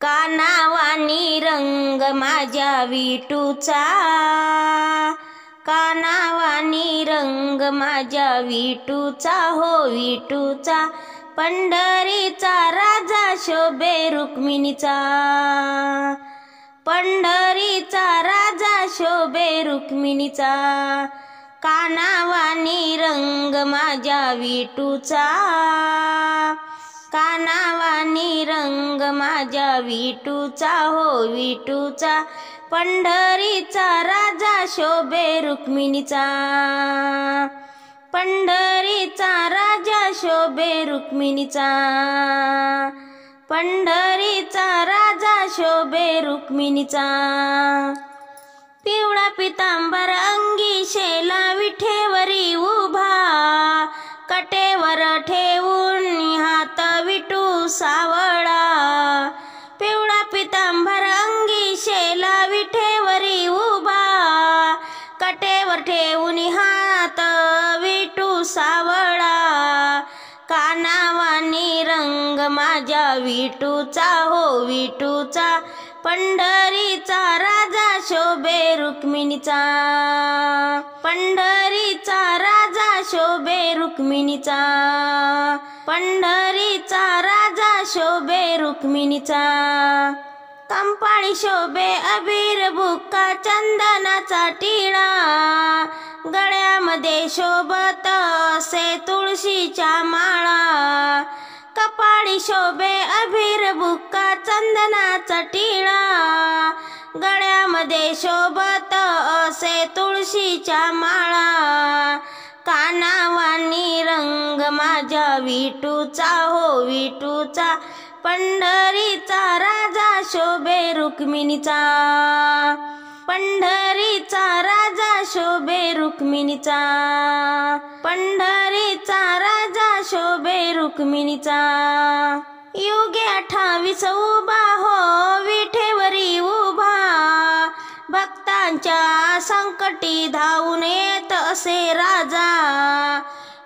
कानावानी रंग माझ्या विठूचा, कानावानी रंग माझ्या विठूचा, हो विठूचा, पंढरीचा राजा शोभे रुक्मिणीचा, पंढरीचा राजा शोभे रुक्मिणीचा, कानावानी रंग माझ्या विठूचा, कानावानी रंग माझ्या विठूचा, हो विठूचा, पंढरीचा राजा शोभे रुक्मिणीचा, पंढरीचा राजा शोभे रुक्मिणीचा, पंढरीचा राजा शोभे रुक्मिणीचा, पिवळा पितांबर अंगी शेला विठेवरी उभा, कटेवर ठेवून हात विठू सावळा, पिवळा पितांबर अंगी शेला विठेवरी उभा, कटेवर ठेवून हात विठू सावळा, कानावानी रंग माझ्या विठूचा, हो विठूचा, पंढरीचा राजा शोभे रुक्मिणीचा, पंढरीचा राजा शोभे रुक्मिणीचा, पंढरीचा राजा शोभे रुक्मिणीचा, कंपाळी शोभे अबीर बुक्का चंदनाचा टिळा, गळ्यामध्ये शोभत असे तुळशीच्या माळा, कपाळी शोभे अबीर बुक्का चंदनाचा टिळा, गळ्यामध्ये शोभत असे तुळशीच्या माळा, कानावानी रंग माझ्या विठूचा, हो विठूचा, पंढरीचा राजा शोभे रुक्मिणीचा, पंढरीचा राजा शोभे रुक्मिणीचा, पंढरीचा राजा शोभे रुक्मिणीचा, युगे 28 उभा, हो विठेवरी उभा, भक्तांच्या संकटी धावून येत असे राजा,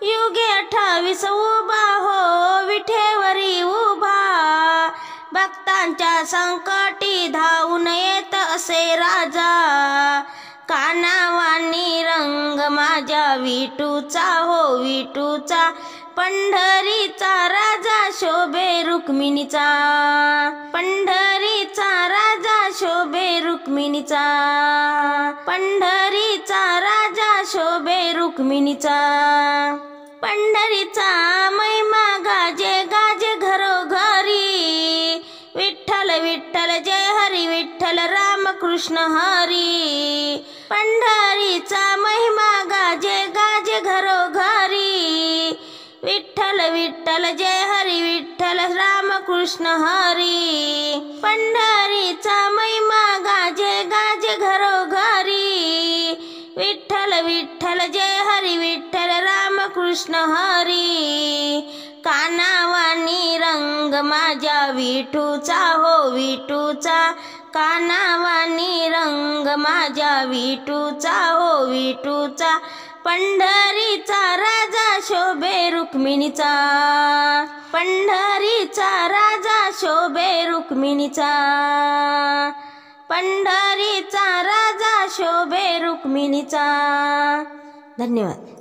युगे 28 उभा, हो विठेवरी उभा, भक्तांच्या संकटी धावून येत असे राजा, कानावानी रंग माझ्या विठूचा, हो विठूचा, पंढरीचा राजा शोभे रुक्मिणीचा, पंढरीचा राजा शोभे रुक्मिणीचा, पंढरीचा राजा शोभे रुक्मिणीचा, पंढरीचा महिमा गाजे गाजे घरोघरी, विठ्ठल विठ्ठल जय हरी विठ्ठल रामकृष्ण हरी, पंढरीचा महिमा गाजे गाजे घरोघरी, विठ्ठल विठ्ठल जय हरी विठ्ठल रामकृष्ण हरी, पंढरीचा महिमा गाजे गाजे घरोघरी, विठ्ठल विठ्ठल जय हरी विठ्ठल रामकृष्ण हरी, कानावानी रंग माझ्या विठूचा, हो विठूचा, कानावानी रंग माझ्या विठूचा, हो विठूचा, पंढरीचा राजा शोभे रुक्मिणीचा, पंढरीचा राजा शोभे रुक्मिणीचा, पंढरीचा राजा शोभे रुक्मिणीचा. धन्यवाद.